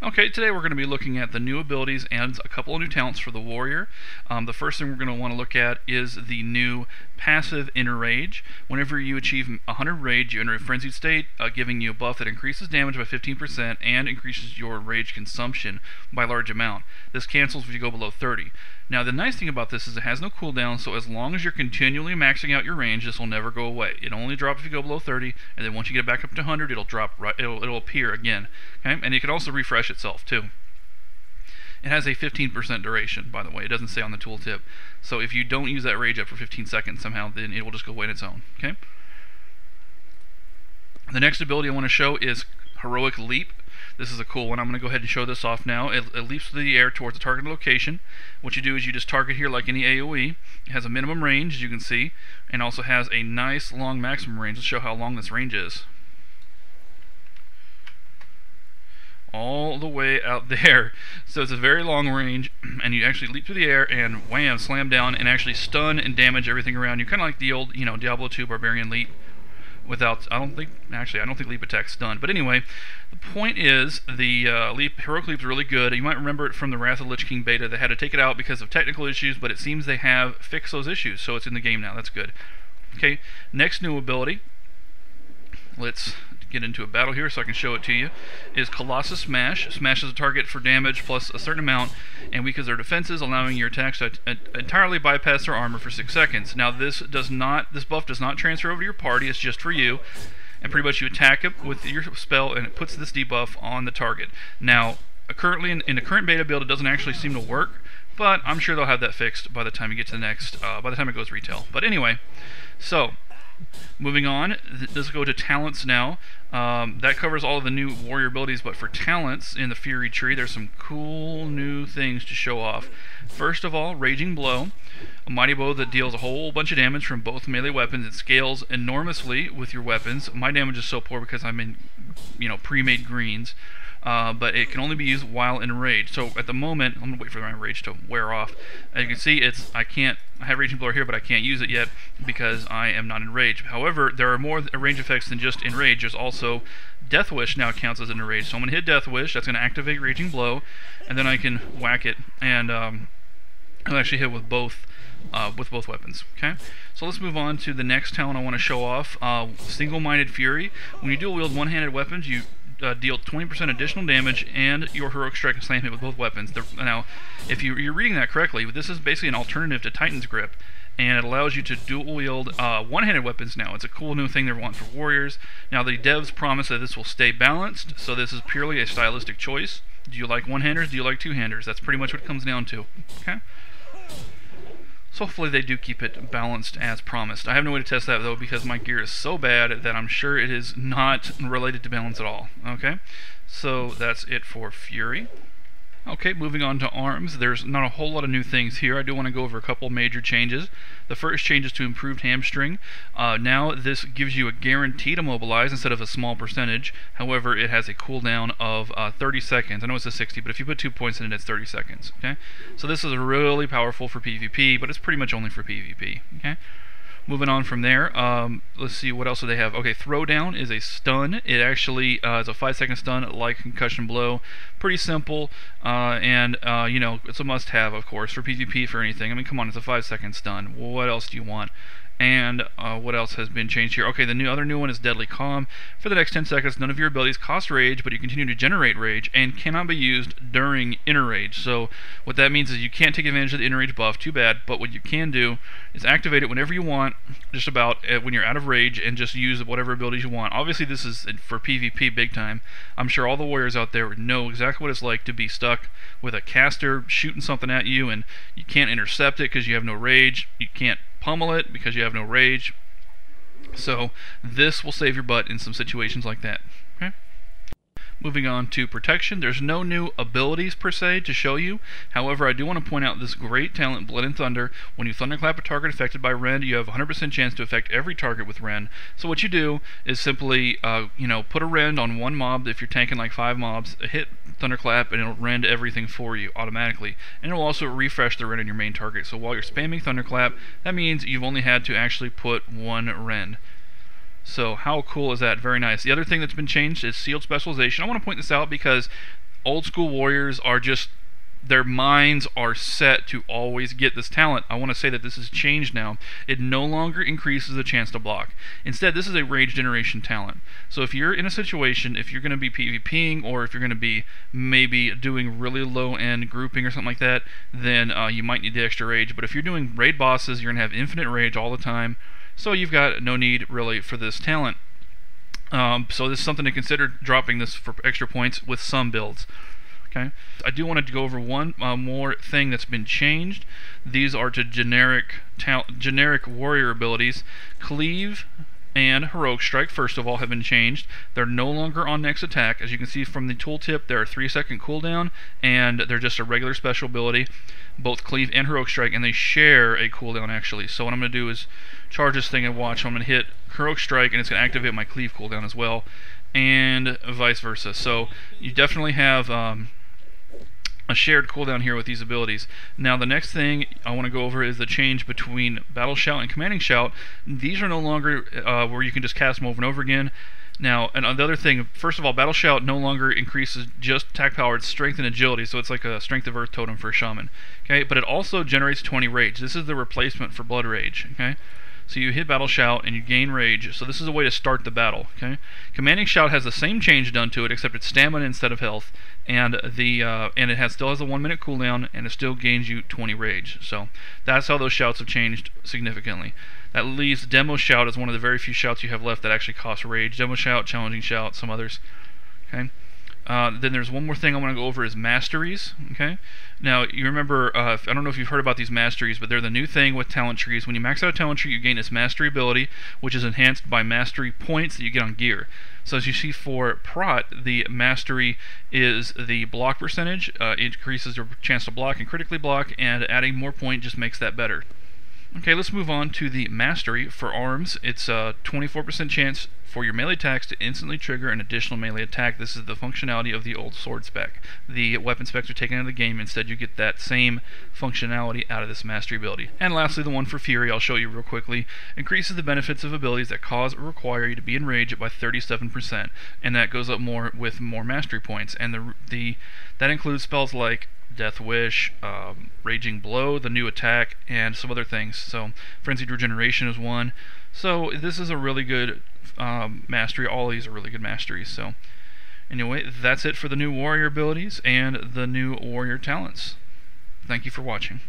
Okay, today we're going to be looking at the new abilities and a couple of new talents for the warrior. The first thing we're going to want to look at is the new passive Inner Rage. Whenever you achieve 100 rage, you enter a frenzied state, giving you a buff that increases damage by 15% and increases your rage consumption by a large amount. This cancels if you go below 30. Now the nice thing about this is it has no cooldown, so as long as you're continually maxing out your range, this will never go away. It'll only drop if you go below 30, and then once you get back up to 100, it'll drop right. It'll appear again. Okay, and it can also refresh itself too. It has a 15% duration, by the way. It doesn't say on the tooltip. So if you don't use that rage up for 15 seconds somehow, then it will just go away on its own. Okay. The next ability I want to show is Heroic Leap. This is a cool one. I'm going to go ahead and show this off now. It leaps through the air towards a target location. What you do is you just target here like any AoE. It has a minimum range, as you can see, and also has a nice long maximum range. Let's show how long this range is. All the way out there. So it's a very long range, and you actually leap through the air and wham, slam down, and actually stun and damage everything around you. Kind of like the old, Diablo 2 Barbarian Leap. Without, I don't think leap attack's done. But anyway, the point is the Heroic Leap is really good. You might remember it from the Wrath of Lich King beta. They had to take it out because of technical issues, but it seems they have fixed those issues, so it's in the game now. That's good. Okay, next new ability. Let's get into a battle here so I can show it to you, is Colossus Smash. Smashes a target for damage plus a certain amount and weakens their defenses, allowing your attacks to entirely bypass their armor for 6 seconds. Now this buff does not transfer over to your party, it's just for you, and pretty much you attack it with your spell and it puts this debuff on the target. Now currently in the current beta build it doesn't actually seem to work, but I'm sure they'll have that fixed by the time you get to the next, by the time it goes retail. But anyway, so moving on, let's go to talents now. That covers all of the new warrior abilities, but for talents in the Fury tree, there's some cool new things to show off. First of all, Raging Blow, a mighty blow that deals a whole bunch of damage from both melee weapons. It scales enormously with your weapons. My damage is so poor because I'm in, pre-made greens. But it can only be used while in rage. So at the moment, I'm gonna wait for my rage to wear off. As you can see, I have Raging Blow here, but I can't use it yet because I am not in rage. However, there are more range effects than just in rage. There's also Death Wish now counts as in rage. So I'm gonna hit Death Wish. That's gonna activate Raging Blow, and then I can whack it and I'll actually hit with both weapons. Okay, so let's move on to the next talent I want to show off. Single-Minded Fury. When you dual wield one-handed weapons, you deal 20% additional damage, and your heroic strike and slam hit with both weapons. Now, if you're reading that correctly, this is basically an alternative to Titan's Grip, and it allows you to dual wield one-handed weapons now. It's a cool new thing they want for warriors. Now, the devs promise that this will stay balanced, so this is purely a stylistic choice. Do you like one-handers? Do you like two-handers? That's pretty much what it comes down to. Okay. So hopefully they do keep it balanced as promised. I have no way to test that though because my gear is so bad that I'm sure it is not related to balance at all. Okay, so that's it for Fury. Okay, moving on to arms. There's not a whole lot of new things here. I do want to go over a couple major changes. The first change is to improved hamstring. Now this gives you a guarantee to mobilize instead of a small percentage. However, it has a cooldown of 30 seconds. I know it's a 60, but if you put 2 points in it, it's 30 seconds. Okay, so this is really powerful for PvP, but it's pretty much only for PvP. Okay. Moving on from there, let's see, what else do they have? Okay, Throwdown is a stun. It actually is a 5-second stun like Concussion Blow. Pretty simple, and it's a must-have, of course, for PvP, for anything. I mean, come on, it's a 5-second stun. What else do you want? And what else has been changed here? Okay, the other new one is Deadly Calm. For the next 10 seconds, none of your abilities cost rage, but you continue to generate rage and cannot be used during Inner Rage. So what that means is you can't take advantage of the Inner Rage buff, too bad, but what you can do is activate it whenever you want, just about when you're out of rage, and just use whatever abilities you want. Obviously this is for PvP big time. I'm sure all the warriors out there know exactly what it's like to be stuck with a caster shooting something at you and you can't intercept it because you have no rage. You can't pummel it because you have no rage. So this will save your butt in some situations like that. Okay. Moving on to protection, there's no new abilities per se to show you. However, I do want to point out this great talent, Blood and Thunder. When you thunderclap a target affected by Rend, you have a 100% chance to affect every target with Rend. So what you do is simply, put a Rend on one mob. If you're tanking like 5 mobs, hit thunderclap and it'll Rend everything for you automatically. And it'll also refresh the Rend on your main target. So while you're spamming thunderclap, that means you've only had to actually put one Rend. So how cool is that? Very nice. The other thing that's been changed is sealed specialization. I want to point this out because Old school warriors are just, their minds are set to always get this talent. I want to say that this has changed now. It no longer increases the chance to block. Instead, this is a rage generation talent. So if you're in a situation, if you're going to be PvPing, or if you're going to be maybe doing really low end grouping or something like that, then you might need the extra rage. But if you're doing raid bosses, you're going to have infinite rage all the time. So you've got no need really for this talent. So this is something to consider, dropping this for extra points with some builds. Okay, I do want to go over one more thing that's been changed. These are to generic warrior abilities. Cleave and Heroic Strike, first of all, have been changed. They're no longer on next attack. As you can see from the tooltip, they're a 3-second cooldown, and they're just a regular special ability, both Cleave and Heroic Strike, and they share a cooldown actually. So what I'm going to do is charge this thing and watch. I'm going to hit Heroic Strike, and it's going to activate my Cleave cooldown as well, and vice versa. So you definitely have a shared cooldown here with these abilities. Now the next thing I want to go over is the change between Battle Shout and Commanding Shout. These are no longer where you can just cast them over and over again. Now, and the other thing, first of all, Battle Shout no longer increases just attack power, it's strength and agility, so it's like a Strength of Earth totem for a shaman. Okay, but it also generates 20 rage. This is the replacement for Blood Rage. Okay, so you hit Battle Shout and you gain rage. So this is a way to start the battle. Okay, Commanding Shout has the same change done to it, except it's stamina instead of health, and it still has a 1-minute cooldown, and it still gains you 20 rage. So that's how those shouts have changed significantly. That leaves Demo Shout as one of the very few shouts you have left that actually cost rage. Demo Shout, Challenging Shout, some others. Okay. Then there's one more thing I want to go over is masteries. Okay. Now you remember, I don't know if you've heard about these masteries, but they're the new thing with talent trees. When you max out a talent tree, you gain this mastery ability, which is enhanced by mastery points that you get on gear. So as you see for Prot, the mastery is the block percentage. It increases your chance to block and critically block, and adding more point just makes that better. Okay, let's move on to the mastery for arms. It's a 24% chance for your melee attacks to instantly trigger an additional melee attack. This is the functionality of the old sword spec. The weapon specs are taken out of the game. Instead, you get that same functionality out of this mastery ability. And lastly, the one for Fury, I'll show you real quickly, increases the benefits of abilities that cause or require you to be enraged by 37%, and that goes up more with more mastery points. And that includes spells like Death Wish, Raging Blow, the new attack, and some other things. So Frenzied Regeneration is one. So this is a really good mastery. All of these are really good masteries. So anyway, that's it for the new warrior abilities and the new warrior talents. Thank you for watching.